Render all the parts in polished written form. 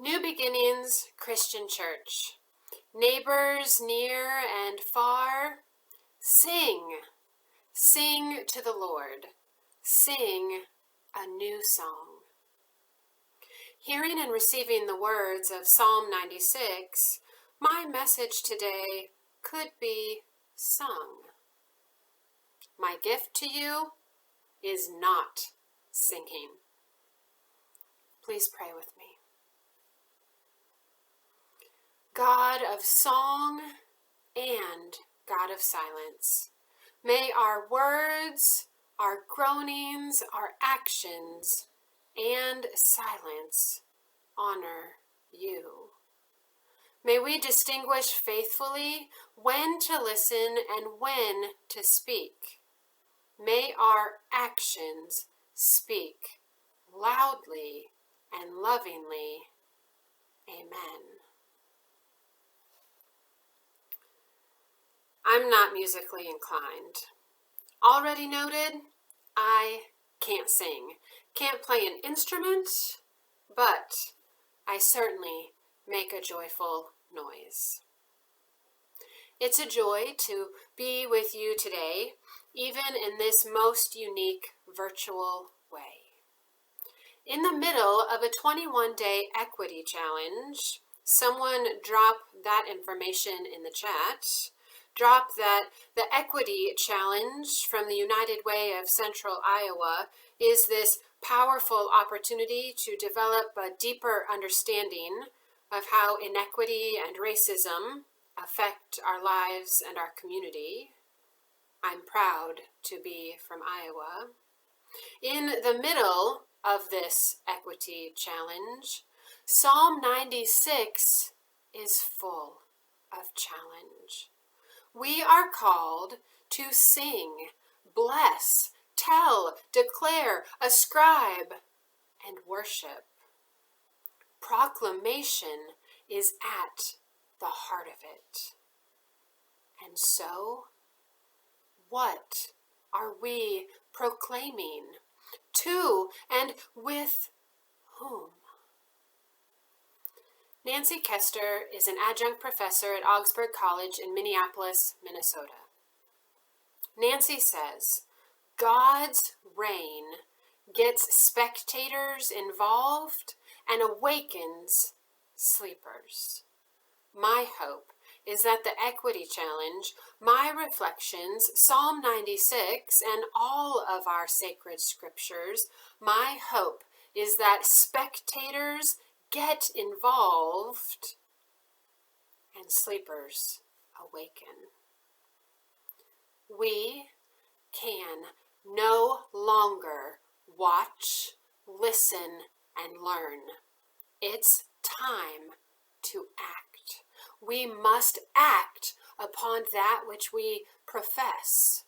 New Beginnings Christian Church, neighbors near and far, sing, sing to the Lord, sing a new song. Hearing and receiving the words of Psalm 96, my message today could be sung. My gift to you is not singing. Please pray with me. God of song and God of silence, may our words, our groanings, our actions, and silence honor you. May we distinguish faithfully when to listen and when to speak. May our actions speak loudly and lovingly. Amen. I'm not musically inclined. Already noted, I can't sing, can't play an instrument, but I certainly make a joyful noise. It's a joy to be with you today, even in this most unique virtual way. In the middle of a 21-day equity challenge, someone dropped that information in the chat. Drop that the equity challenge from the United Way of Central Iowa is this powerful opportunity to develop a deeper understanding of how inequity and racism affect our lives and our community. I'm proud to be from Iowa. In the middle of this equity challenge, Psalm 96 is full of challenge. We are called to sing, bless, tell, declare, ascribe, and worship. Proclamation is at the heart of it. And so, what are we proclaiming? To and with whom? Nancy Kester is an adjunct professor at Augsburg College in Minneapolis, Minnesota. Nancy says, God's reign gets spectators involved and awakens sleepers. My hope is that the Equity Challenge, my reflections, Psalm 96, and all of our sacred scriptures, my hope is that spectators get involved and sleepers awaken. We can no longer watch, listen, and learn. It's time to act. We must act upon that which we profess.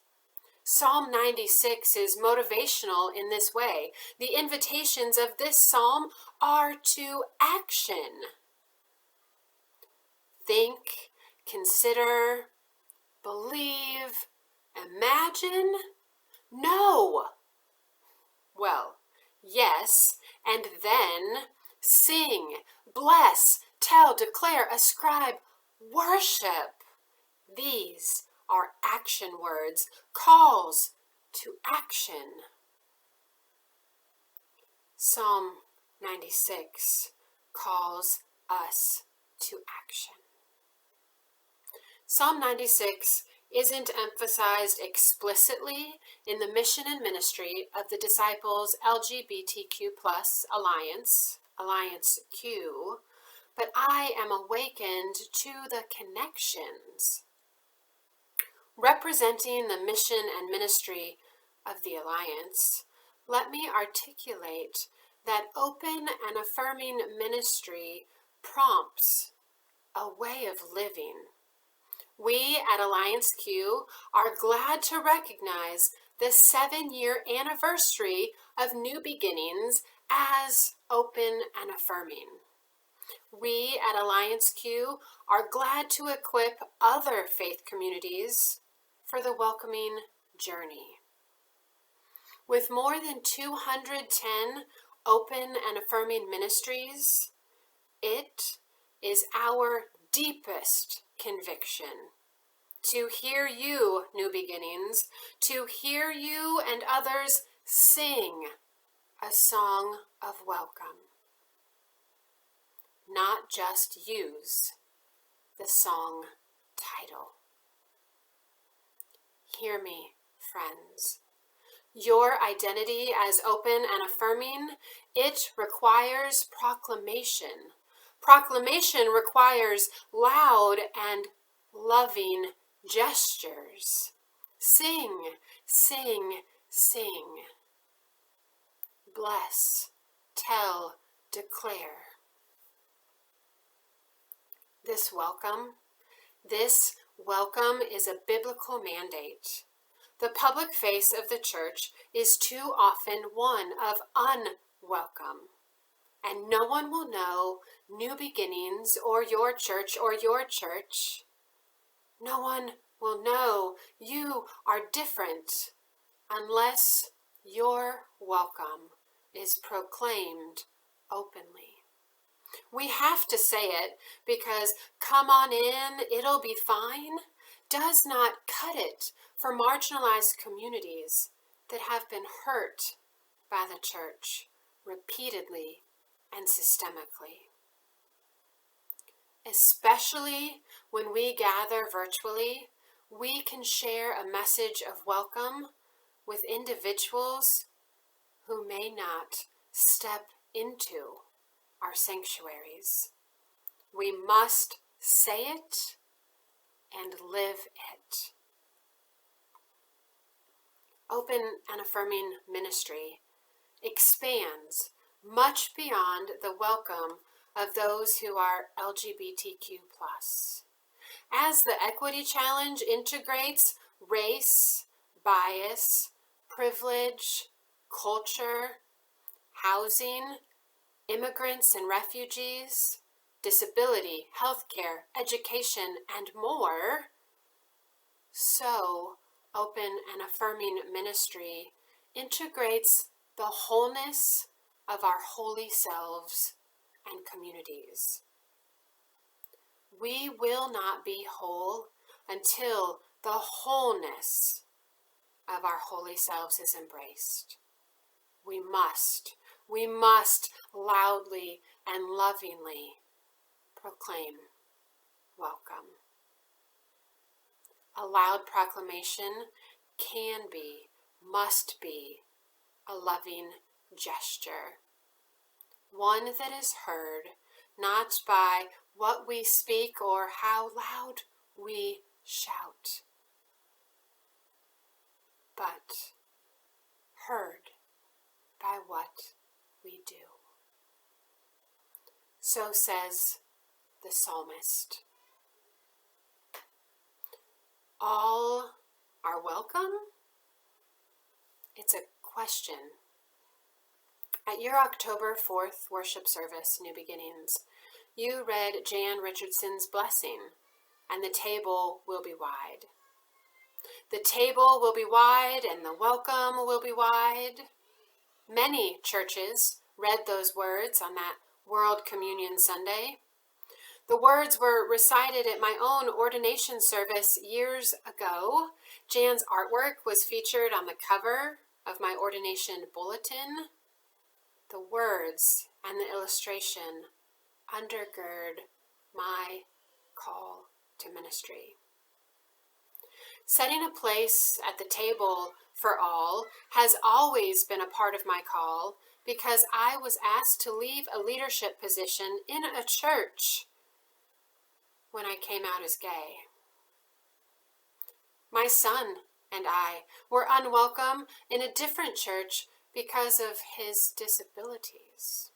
Psalm 96 is motivational in this way. The invitations of this psalm are to action. Think, consider, believe, imagine? No. Well, yes, and then sing, bless, tell, declare, ascribe, worship. These are action words, calls to action. Psalm 96 calls us to action. Psalm 96 isn't emphasized explicitly in the mission and ministry of the Disciples LGBTQ Alliance, AllianceQ, but I am awakened to the connections. Representing the mission and ministry of the Alliance, let me articulate that open and affirming ministry prompts a way of living. We at AllianceQ are glad to recognize the 7-year anniversary of New Beginnings as open and affirming. We at AllianceQ are glad to equip other faith communities for the welcoming journey. With more than 210 open and affirming ministries It is our deepest conviction to hear you, New Beginnings, to hear you and others sing a song of welcome. Not just use the song title. Hear me, friends. Your identity as open and affirming, it requires proclamation. Proclamation requires loud and loving gestures. Sing, sing, sing. Bless, tell, declare. This welcome is a biblical mandate. The public face of the church is too often one of unwelcome, and no one will know New Beginnings or your church. No one will know you are different unless your welcome is proclaimed openly. We have to say it because come on in, it'll be fine does not cut it for marginalized communities that have been hurt by the church repeatedly and systemically. Especially when we gather virtually, we can share a message of welcome with individuals who may not step into our sanctuaries. We must say it and live it. Open and affirming ministry expands much beyond the welcome of those who are LGBTQ+. As the Equity Challenge integrates race, bias, privilege, culture, housing, immigrants and refugees, disability, healthcare, education, and more, so open and affirming ministry integrates the wholeness of our holy selves and communities. We will not be whole until the wholeness of our holy selves is embraced. We must loudly and lovingly proclaim welcome. A loud proclamation can be, must be, a loving gesture. One that is heard not by what we speak or how loud we shout, but heard by what we do. So says the psalmist. All are welcome? It's a question. At your October 4th worship service, New Beginnings, you read Jan Richardson's blessing, and the table will be wide. The table will be wide and the welcome will be wide. Many churches read those words on that World Communion Sunday. The words were recited at my own ordination service years ago. Jan's artwork was featured on the cover of my ordination bulletin. The words and the illustration undergird my call to ministry. Setting a place at the table for all has always been a part of my call because I was asked to leave a leadership position in a church when I came out as gay. My son and I were unwelcome in a different church because of his disabilities.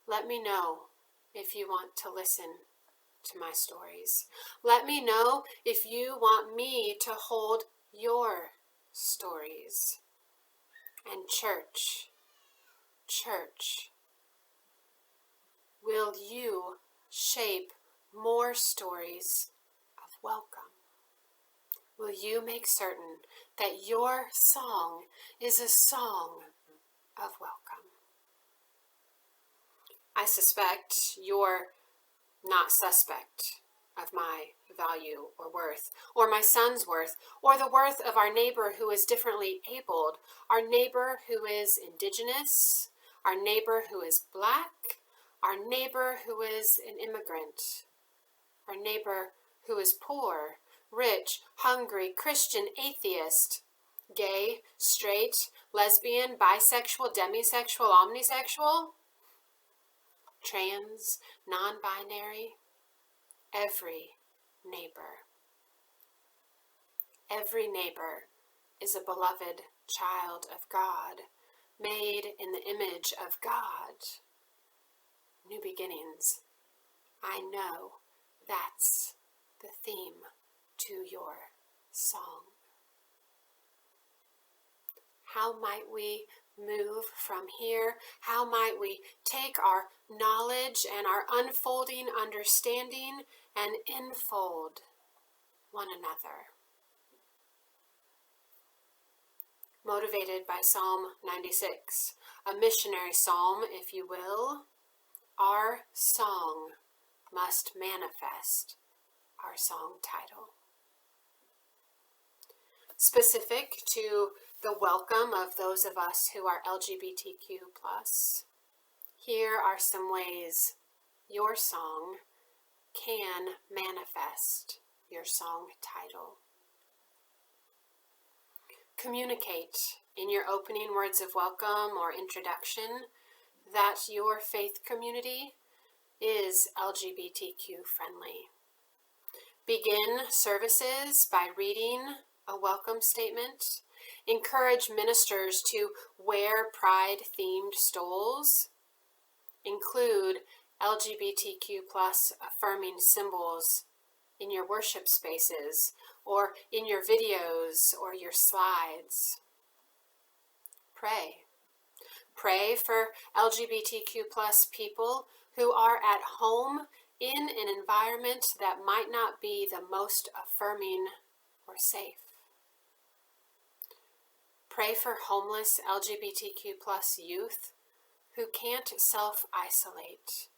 Let me know if you want to listen to my stories. Let me know if you want me to hold your stories. And church, will you shape more stories of welcome? Will you make certain that your song is a song of welcome? I suspect you're not suspect of my value or worth, or my son's worth, or the worth of our neighbor who is differently abled, our neighbor who is indigenous, our neighbor who is black, our neighbor who is an immigrant, our neighbor who is poor, rich, hungry, Christian, atheist, gay, straight, lesbian, bisexual, demisexual, omnisexual, trans, non-binary, every neighbor. Every neighbor is a beloved child of God, made in the image of God. New beginnings. I know that's the theme to your song. How might we move from here? How might we take our knowledge and our unfolding understanding and enfold one another? Motivated by Psalm 96, a missionary psalm, if you will, our song must manifest our song title. Specific to the welcome of those of us who are LGBTQ+, here are some ways your song can manifest your song title. Communicate in your opening words of welcome or introduction that your faith community is LGBTQ friendly. Begin services by reading a welcome statement. Encourage ministers to wear pride-themed stoles. Include LGBTQ+ affirming symbols in your worship spaces or in your videos or your slides. Pray. Pray for LGBTQ+ people who are at home in an environment that might not be the most affirming or safe. Pray for homeless LGBTQ+ youth who can't self-isolate.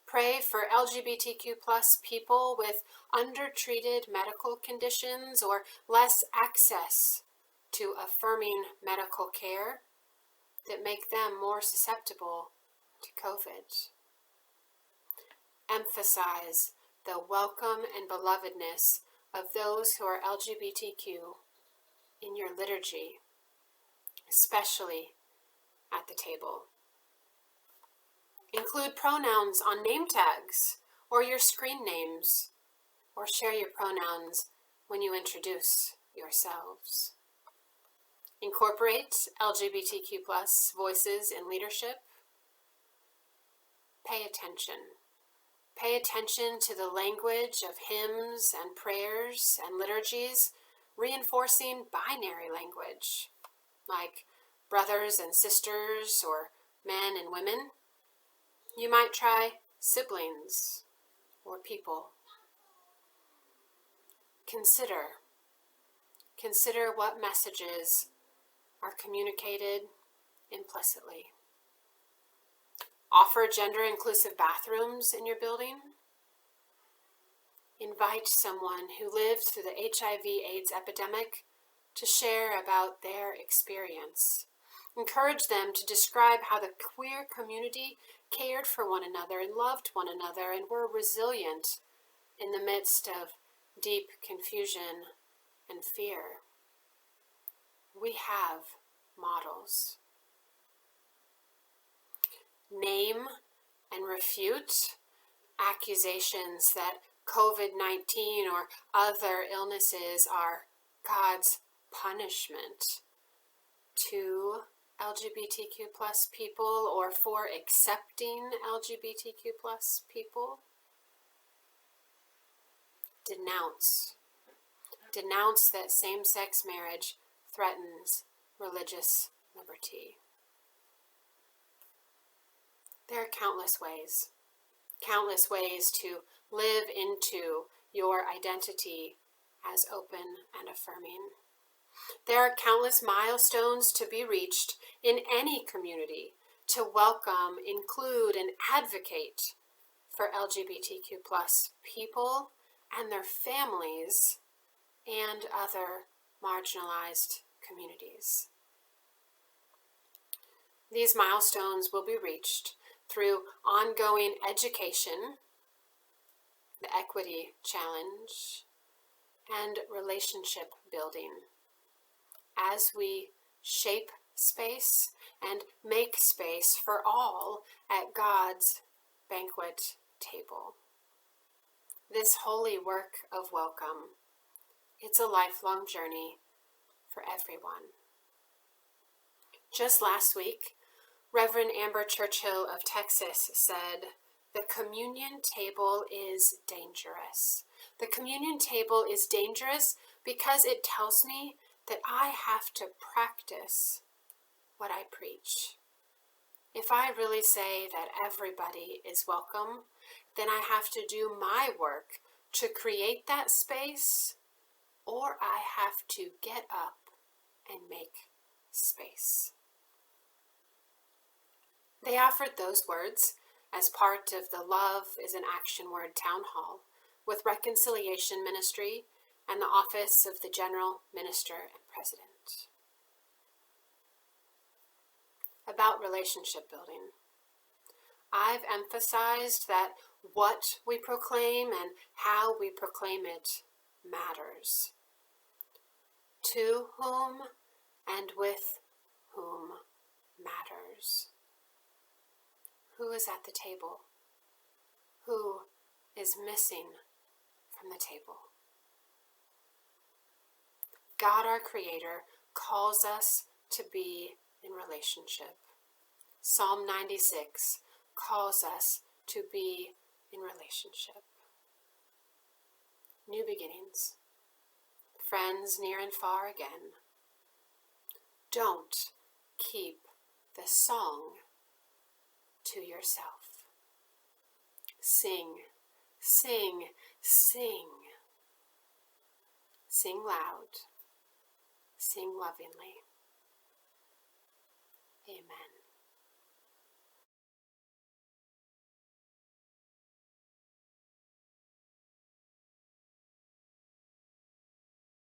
Pray for LGBTQ+ people with undertreated medical conditions or less access to affirming medical care that make them more susceptible to COVID. Emphasize the welcome and belovedness of those who are LGBTQ in your liturgy, especially at the table. Include pronouns on name tags or your screen names, or share your pronouns when you introduce yourselves. Incorporate LGBTQ+ voices in leadership. Pay attention. Pay attention to the language of hymns and prayers and liturgies, reinforcing binary language, like brothers and sisters or men and women. You might try siblings or people. Consider what messages are communicated implicitly. Offer gender-inclusive bathrooms in your building. Invite someone who lived through the HIV/AIDS epidemic to share about their experience. Encourage them to describe how the queer community cared for one another and loved one another and were resilient in the midst of deep confusion and fear. We have models. Name and refute accusations that COVID-19 or other illnesses are God's punishment to LGBTQ+ people or for accepting LGBTQ+ people. Denounce that same-sex marriage threatens religious liberty. There are countless ways to live into your identity as open and affirming. There are countless milestones to be reached in any community to welcome, include, and advocate for LGBTQ plus people and their families and other marginalized communities. These milestones will be reached through ongoing education, the equity challenge, and relationship building as we shape space and make space for all at God's banquet table. This holy work of welcome, it's a lifelong journey for everyone. Just last week, Reverend Amber Churchill of Texas said, "The communion table is dangerous. The communion table is dangerous because it tells me that I have to practice what I preach. If I really say that everybody is welcome, then I have to do my work to create that space, or I have to get up and make space." They offered those words as part of the Love is an Action Word Town Hall with Reconciliation Ministry and the Office of the General Minister and President. About relationship building, I've emphasized that what we proclaim and how we proclaim it matters. To whom and with whom matters. Who is at the table? Who is missing from the table? God, our Creator, calls us to be in relationship. Psalm 96 calls us to be in relationship. New beginnings. Friends near and far again. Don't keep the song to yourself. Sing, sing, sing. Sing loud. Sing lovingly. Amen.